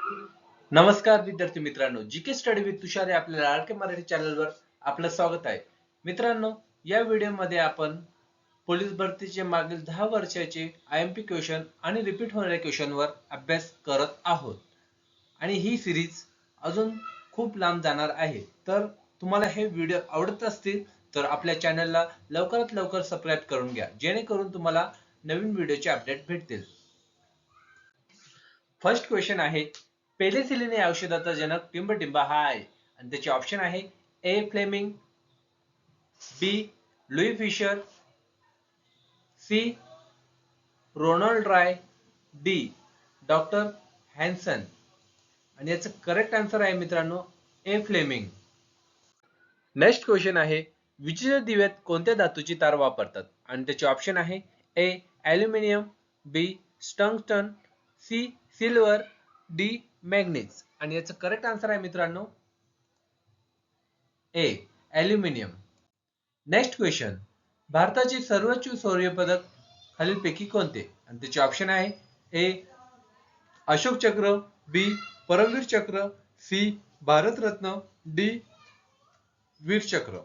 नमस्कार विद्यार्थी मित्रांनो, जीके स्टडी विथ तुषार या आपल्या लाडके मराठी चॅनलवर आपलं स्वागत आहे. मित्रांनो, या व्हिडिओमध्ये आपण पोलीस भरतीचे मागील 10 वर्षाचे आयएमपी क्वेश्चन आणि रिपीट होणाऱ्या क्वेश्चनवर अभ्यास करत आहोत. आणि ही सिरीज अजून खूप लांब जाणार आहे. तर तुम्हाला हे व्हिडिओ आवडत असतील तर आपल्या चॅनलला लवकरात लवकर सबस्क्राईब करून घ्या, जेणेकरून तुम्हाला नवीन व्हिडिओचे अपडेट भेटतील. फर्स्ट क्वेश्चन आहे, पेनिसिलिन या औषधाचा जनक टिंबटिंबा हा आहे आणि त्याचे ऑप्शन आहे A Fleming, B Louis Fischer, C Ronald Ray, D doctor Hansen. आणि याचं करेक्ट आन्सर आहे मित्रांनो ए फ्लेमिंग. नेक्स्ट क्वेश्चन आहे, विजेच्या दिव्यात कोणत्या धातूची तार वापरतात आणि त्याचे ऑप्शन आहे A aluminium, B tungsten, C silver, D manganese. आणि याचं करेक्ट आन्सर आहे मित्रांनो ए ॲल्युमिनियम. नेक्स्ट क्वेश्चन, भारताचे सर्वोच्च शौर्य पदक खालीलपैकी कोणते आणि त्याचे ऑप्शन आहे ए अशोक चक्र, बी परमवीर चक्र, सी भारत रत्न, डी वीर चक्र.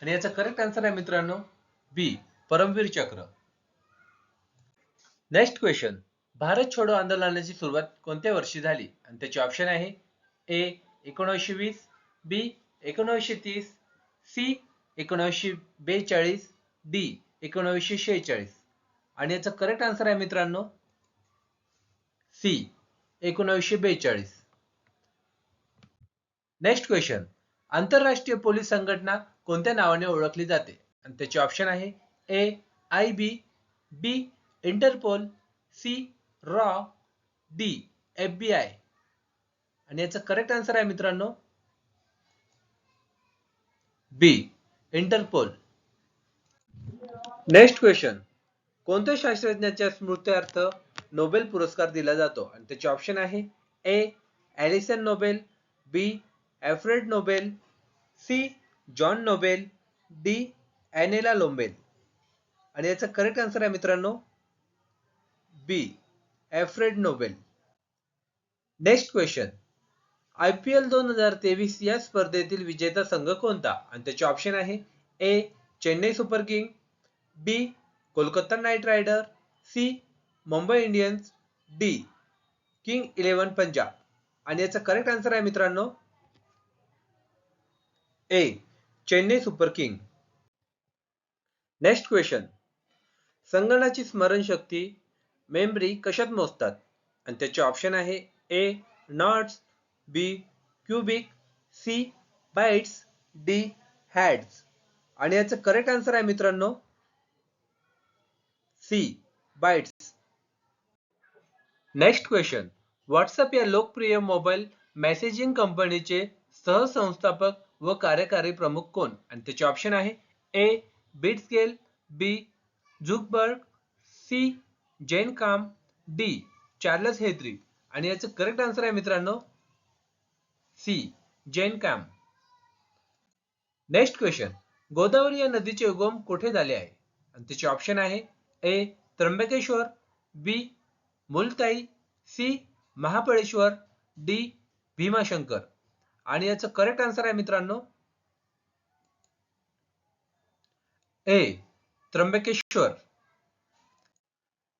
आणि याचा करेक्ट आन्सर आहे मित्रांनो बी परमवीर चक्र. नेक्स्ट क्वेश्चन, भारत छोडो आंदोलनाची सुरुवात कोणत्या वर्षी झाली आणि त्याचे ऑप्शन आहे ए 1920, बी 1930, सी 1942, डी 1946. आणि याचा करेक्ट आन्सर आहे मित्रांनो सी 1942. नेक्स्ट क्वेश्चन, आंतरराष्ट्रीय पोलीस संघटना कोणत्या नावाने ओळखली जाते आणि त्याचे ऑप्शन आहे A IB, B Interpol, C रॉ, डी एफबीआय. आणि याचं करेक्ट आन्सर आहे मित्रांनो बी इंटरपोल. नेक्स्ट क्वेश्चन, कोणत्या शास्त्रज्ञाच्या स्मृत्यर्थ नोबेल पुरस्कार दिला जातो आणि त्याचे ऑप्शन आहे A Alison Nobel, B Alfred Nobel, C John Nobel, D Anela Nobel. आणि याचा करेक्ट आन्सर आहे मित्रांनो B Alfred Nobel. Next question, IPL 2023 या स्पर्धेतील विजेता संघ कोणता आणि त्याचे ऑप्शन आहे A Chennai super king, B Kolkata knight rider, C Mumbai Indians, D king 11 Punjab. आणि याचा करेक्ट आन्सर आहे मित्रांनो A Chennai super king. Next question, संगणकाची स्मरणशक्ती मेमरी कशात मोजतात आणि त्याचे ऑप्शन आहे A knots, B cubic, C bytes, D heads. आणि याचं करेक्ट आन्सर आहे मित्रांनो C bytes. Next question, WhatsApp या लोकप्रिय मोबाईल मेसेजिंग कंपनीचे सहसंस्थापक व कार्यकारी प्रमुख कोण आणि त्याचे ऑप्शन आहे ए बिट्सगेल, बी झुकबर्ग, सी जेन काम, डी चार्ल्स हेद्री. आणि याचं करेक्ट आन्सर आहे मित्रांनो सी जेन काम. नेक्स्ट क्वेश्चन, गोदावरी या नदीचे उगम कुठे झाले आहे आणि त्याचे ऑप्शन आहे ए त्र्यंबकेश्वर, बी मुलताई, सी महाबळेश्वर, डी भीमाशंकर. आणि याचं करेक्ट आन्सर आहे मित्रांनो ए त्र्यंबकेश्वर.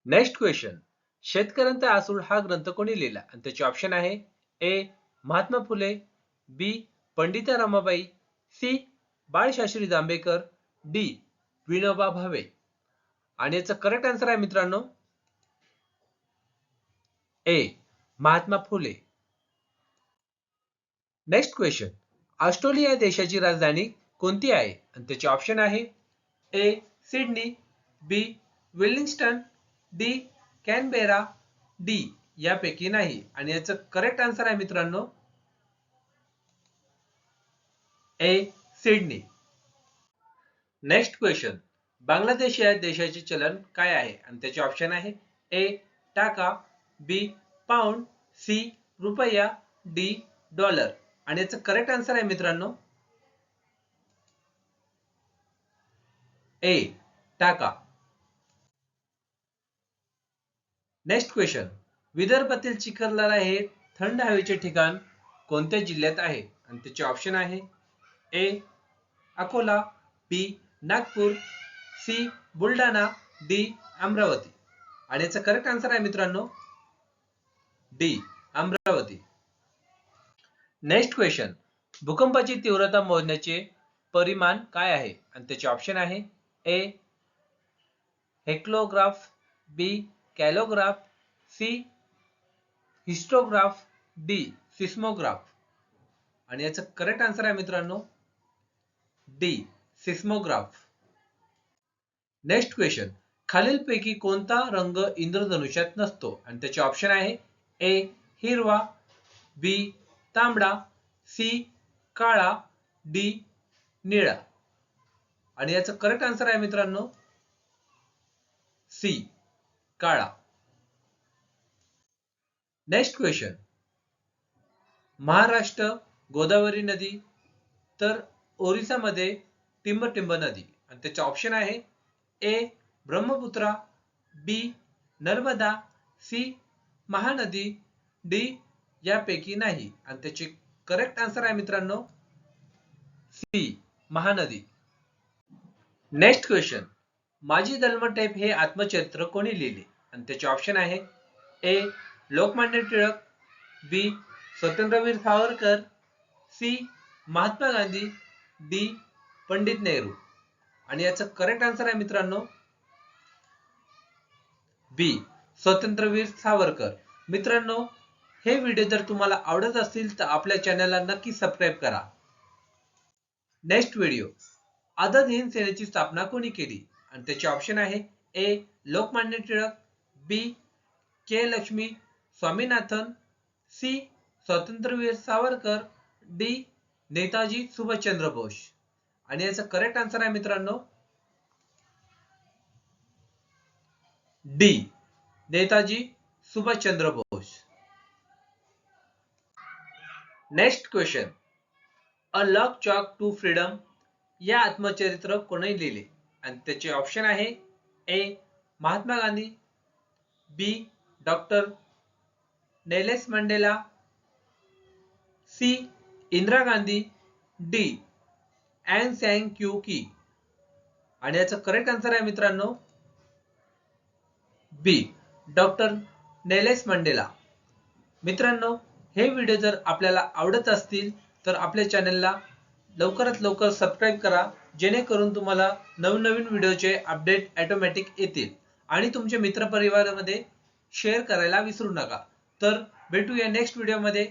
नेक्स्ट क्वेश्चन, शेतकऱ्यांचा आसूड हा ग्रंथ कोणी लिहिला आणि त्याचे ऑप्शन आहे A Mahatma Phule, B Pandita Ramabai, C Balshastri Jambhekar, D Vinoba Bhave. आणि याचं करेक्ट आन्सर आहे मित्रांनो A Mahatma Phule. Next question, Australia देशाची राजधानी कोणती आहे आणि त्याचे ऑप्शन आहे A Sydney, B Wellington, D Canberra, D यापैकी नाही. आणि याचं करेक्ट आन्सर आहे मित्रांनो A Sydney. Next question, Bangladesh या देशाचे चलन काय आहे आणि त्याचे ऑप्शन आहे ए टाका, बी पाऊंड, सी रुपया, डी डॉलर. आणि याचं करेक्ट आन्सर आहे मित्रांनो ए टाका. नेक्स्ट क्वेश्चन, विदर्भातील चिखलदरा हे थंड हवेचे ठिकाण कोणत्या जिल्ह्यात आहे? आणि त्याचे ऑप्शन आहे ए अकोला, बी नागपूर, सी बुलढाणा, डी अमरावती. आणि याचा करेक्ट आन्सर आहे मित्रांनो डी अमरावती. नेक्स्ट क्वेश्चन, भूकंपाची तीव्रता मोजण्याचे परिमाण काय आहे? आणि त्याचे ऑप्शन आहे ए हेक्टोग्राफ, बी कॅलोग्राफ, सी हिस्टोग्राफ, डी सिस्मोग्राफ. आणि याचं करेक्ट आन्सर आहे मित्रांनो डी सिस्मोग्राफ. नेक्स्ट क्वेश्चन, खालीलपैकी कोणता रंग इंद्रधनुष्यात नसतो? आणि त्याचे ऑप्शन आहे ए हिरवा, बी तांबडा, सी काळा, डी निळा. आणि याचं करेक्ट आन्सर आहे मित्रांनो सी काळा. नेक्स्ट क्वेश्चन, महाराष्ट्र गोदावरी नदी तर ओरिसामध्ये टिंबटिंब नदी. आणि त्याचे ऑप्शन आहे ए ब्रह्मपुत्रा, बी नर्मदा, सी महानदी, डी यापैकी नाही. आणि त्याचे करेक्ट आन्सर आहे मित्रांनो सी महानदी. नेक्स्ट क्वेश्चन, माझी जन्मठेप हे आत्मचरित्र कोणी लिहिले? आणि त्याचे ऑप्शन आहे A Lokmanya Tilak, B स्वतंत्रवीर Savarkar, C Mahatma Gandhi, D Pandit Nehru. आणि याचं करेक्ट आन्सर आहे मित्रांनो बी स्वतंत्रवीर सावरकर. मित्रांनो, हे व्हिडिओ जर तुम्हाला आवडत असतील तर आपल्या चॅनलला नक्की सबस्क्राईब करा. नेक्स्ट व्हिडिओ, आझाद हिंद सेनेची स्थापना कोणी केली? आणि त्याचे ऑप्शन आहे A Lokmanya Tilak, B K Lakshmi Swaminathan, C Swatantraveer Savarkar, D Netaji Subhashchandra Bose. आणि याचा करेक्ट आन्सर आहे मित्रांनो D Netaji Subhashchandra Bose. Next question, a long walk to freedom या आत्मचरित्र कोणी लिहिले? आणि त्याचे ऑप्शन आहे A Mahatma Gandhi, B doctor Nelson Mandela, C Indira Gandhi, D Aung San Suu की. आणि याचं करेक्ट आन्सर आहे मित्रांनो बी डॉक्टर नेल्सन मंडेला. मित्रांनो, हे व्हिडिओ जर आपल्याला आवडत असतील तर आपल्या चॅनलला लवकरात लवकर सबस्क्राईब करा, जेणेकरून तुम्हाला नवनवीन व्हिडिओचे अपडेट ऑटोमॅटिक येतील. आणि तुमच्या मित्रपरिवारामध्ये शेअर करायला विसरू नका. तर भेटूया नेक्स्ट व्हिडिओमध्ये.